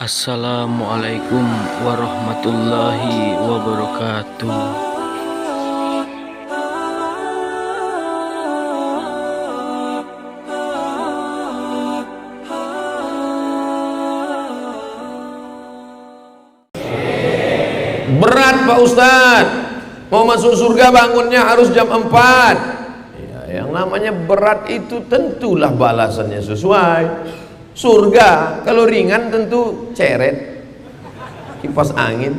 Assalamualaikum warahmatullahi wabarakatuh. Berat Pak Ustadz, mau masuk surga bangunnya harus jam 4 ya, yang namanya berat itu tentulah balasannya sesuai. Surga kalau ringan tentu ceret, kipas angin.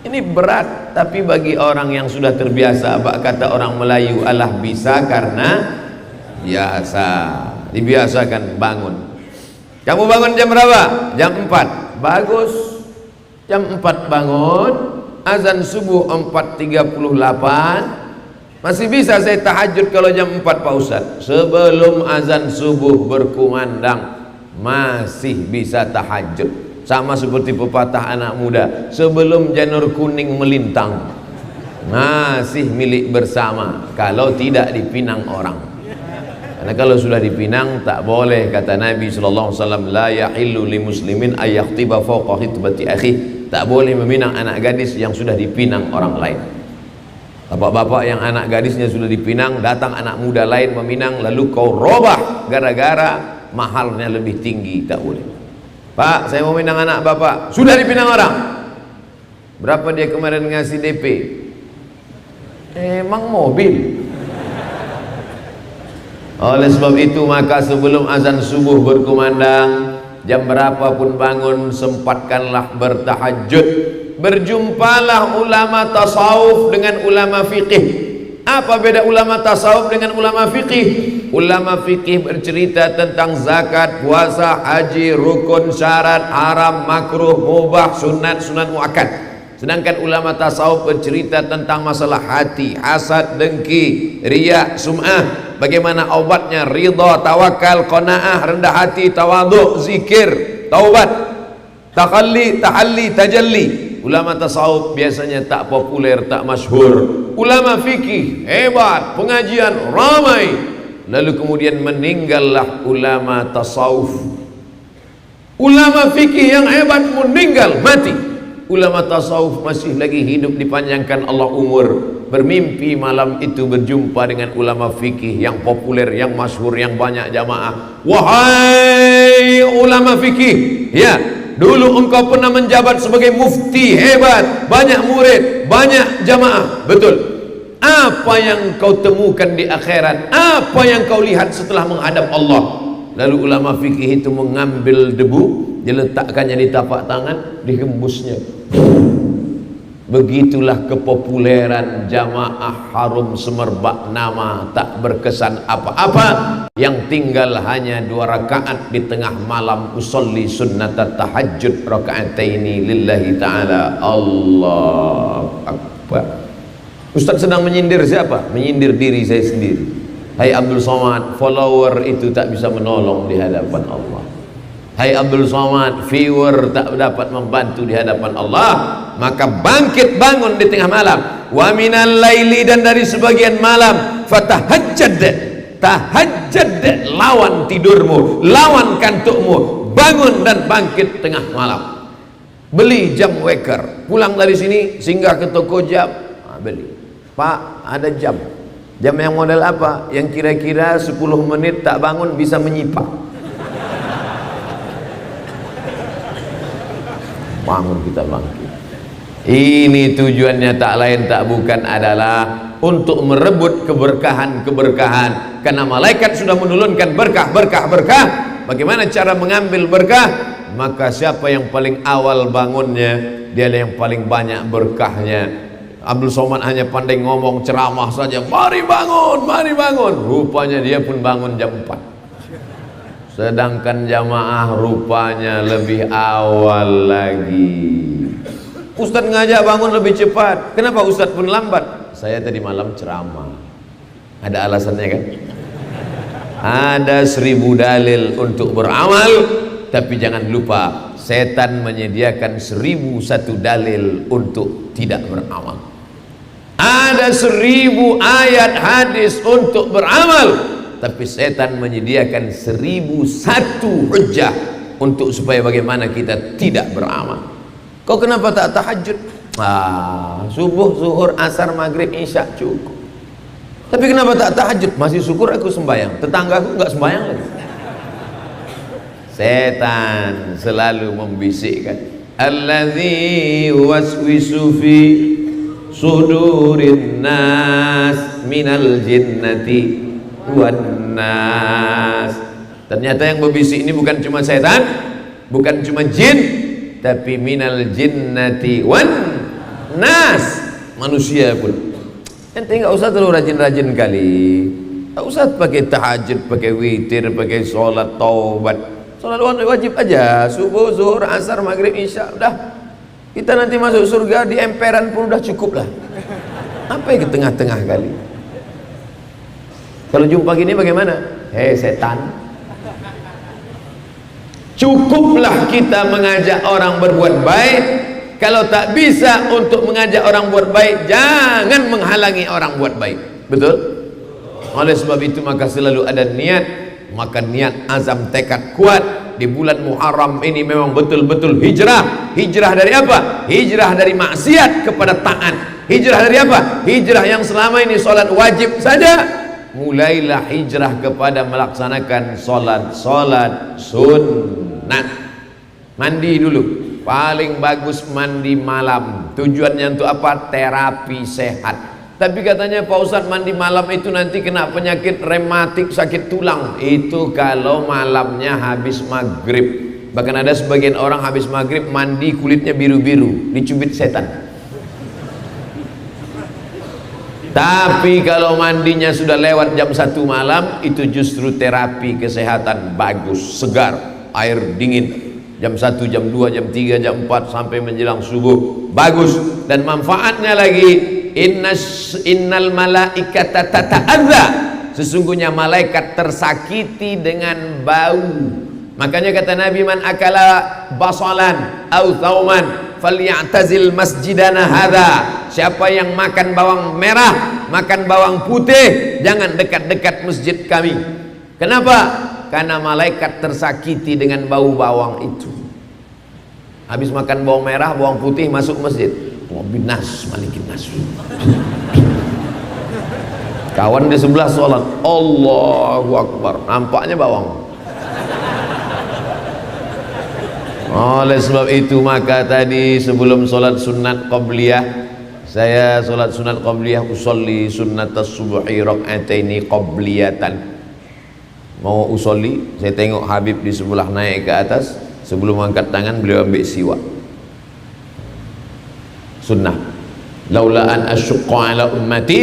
Ini berat, tapi bagi orang yang sudah terbiasa, kata orang Melayu, alah bisa karena biasa. Dibiasakan bangun. Kamu bangun jam berapa? Jam 4. Bagus. Jam 4 bangun, azan subuh 4.38. Masih bisa saya tahajud kalau jam 4 Pak Ustadz. Sebelum azan subuh berkumandang masih bisa tahajud. Sama seperti pepatah anak muda, sebelum janur kuning melintang masih milik bersama, kalau tidak dipinang orang. Karena kalau sudah dipinang tak boleh, kata Nabi SAW, la yahillu li muslimin ayyakhtiba fawqa khitbati akhi. Tak boleh meminang anak gadis yang sudah dipinang orang lain. Bapak-bapak yang anak gadisnya sudah dipinang, datang anak muda lain meminang, lalu kau robah gara-gara mahalnya lebih tinggi, tak boleh. Pak, saya mau minang anak bapak, sudah dipinang orang. Berapa dia kemarin ngasih DP? Emang mobil. Oleh sebab itu, maka sebelum azan subuh berkumandang, jam berapapun bangun, sempatkanlah bertahajud. Berjumpalah ulama tasawuf dengan ulama fikih. Apa beda ulama tasawuf dengan ulama fikih? Ulama fikih bercerita tentang zakat, puasa, haji, rukun, syarat, haram, makruh, mubah, sunat, sunat muakkad. Sedangkan ulama tasawuf bercerita tentang masalah hati, hasad, dengki, riya, sum'ah. Bagaimana obatnya? Ridha, tawakal, qanaah, rendah hati, tawadhu, zikir, taubat, tahalli, tajalli. Ulama tasawuf biasanya tak populer, tak masyhur. Ulama fikih hebat, pengajian ramai. Lalu kemudian meninggallah ulama tasawuf. Ulama fikih yang hebat meninggal, mati. Ulama tasawuf masih lagi hidup, dipanjangkan Allah umur. Bermimpi malam itu berjumpa dengan ulama fikih yang populer, yang masyhur, yang banyak jamaah. Wahai ulama fikih, ya, dulu engkau pernah menjabat sebagai mufti hebat, banyak murid, banyak jamaah. Betul. Apa yang kau temukan di akhirat? Apa yang kau lihat setelah menghadap Allah? Lalu ulama fikih itu mengambil debu, diletakkannya di tapak tangan, dihembusnya. Begitulah kepopuleran jamaah harum semerbak nama, tak berkesan apa-apa. Yang tinggal hanya 2 rakaat di tengah malam, usolli sunnatat tahajud raka'ataini lillahi ta'ala. Allahu Akbar. Ustaz sedang menyindir siapa? Menyindir diri saya sendiri. Hai Abdul Somad, follower itu tak bisa menolong di hadapan Allah. Hai Abdul Somad, viewer tak dapat membantu di hadapan Allah. Maka bangkit, bangun di tengah malam. Wa minal laili, dan dari sebagian malam, fatahajjad, tahajjad, lawan tidurmu, lawan kantukmu, bangun dan bangkit tengah malam. Beli jam waker, pulang dari sini singgah ke toko jam, beli. Pak, ada jam yang model apa? Yang kira-kira 10 menit tak bangun bisa menyipak. Bangun kita bangkit. Ini tujuannya tak lain tak bukan adalah untuk merebut keberkahan-keberkahan. Karena malaikat sudah menurunkan berkah. Bagaimana cara mengambil berkah? Maka siapa yang paling awal bangunnya, dia yang paling banyak berkahnya. Abdul Somad hanya pandai ngomong, ceramah saja, mari bangun, mari bangun. Rupanya dia pun bangun jam 4. Sedangkan jamaah rupanya lebih awal lagi. Ustadz ngajak bangun lebih cepat. Kenapa Ustadz pun lambat? Saya tadi malam ceramah. Ada alasannya kan? Ada 1000 dalil untuk beramal, tapi jangan lupa setan menyediakan 1001 dalil untuk tidak beramal. Ada 1000 ayat hadis untuk beramal, tapi setan menyediakan 1001 hujjah untuk supaya bagaimana kita tidak beramal. Kau kenapa tak tahajud? Subuh, zuhur, asar, maghrib, isya cukup. Tapi kenapa tak tahajud? Masih syukur aku sembahyang, tetangga aku nggak sembahyang lagi. Setan selalu membisikkan, alladzi waswisu fi sudurin nas minal jinnati wan nas. Ternyata yang berbisik ini bukan cuma setan, bukan cuma jin, tapi minal jinnati wan nas, manusia pun. Ente nggak usah terlalu rajin-rajin kali, nggak usah pakai tahajud, pakai witir, pakai sholat taubat. Sholat wajib aja, subuh, zuhur, asar, maghrib, isya, udah. Kita nanti masuk surga di emperan pun udah cukup lah. Apa yang ke tengah-tengah kali? Kalau jumpa gini bagaimana? Hei setan, cukuplah kita mengajak orang berbuat baik. Kalau tak bisa untuk mengajak orang buat baik, jangan menghalangi orang buat baik. Betul? Oleh sebab itu maka selalu ada niat. Maka niat, azam, tekad kuat. Di bulan Muharram ini memang betul-betul hijrah. Hijrah dari apa? Hijrah dari maksiat kepada taat. Hijrah dari apa? Hijrah yang selama ini solat wajib saja, mulailah hijrah kepada melaksanakan solat sunnat. Mandi dulu. Paling bagus mandi malam. Tujuannya untuk apa? Terapi sehat. Tapi katanya Pak Ustadz, mandi malam itu nanti kena penyakit rematik, sakit tulang. Itu kalau malamnya habis maghrib. Bahkan ada sebagian orang habis maghrib mandi kulitnya biru-biru, dicubit setan. Tapi kalau mandinya sudah lewat jam 1 malam, itu justru terapi kesehatan, bagus, segar, air dingin. Jam 1, jam 2, jam 3, jam 4 sampai menjelang subuh, bagus. Dan manfaatnya lagi, innal malaikata tata'adza, sesungguhnya malaikat tersakiti dengan bau. Makanya kata Nabi, man akala basalan au thauman falyatazil masjidana hadza. Siapa yang makan bawang merah, makan bawang putih, jangan dekat-dekat masjid kami. Kenapa? Karena malaikat tersakiti dengan bau bawang itu. Habis makan bawang merah, bawang putih, masuk masjid, binas, malikin nas. Kawan di sebelah sholat, Allahu Akbar, nampaknya bawang. Oleh sebab itu maka tadi sebelum sholat sunat qabliyah, saya sholat sunat qabliyah, usolli sunnatas subuhi rak'ataini qabliyatan. Mau usolli, saya tengok Habib di sebelah naik ke atas, sebelum angkat tangan beliau ambil siwak. Sunnah. Laula an asyqa ala ummati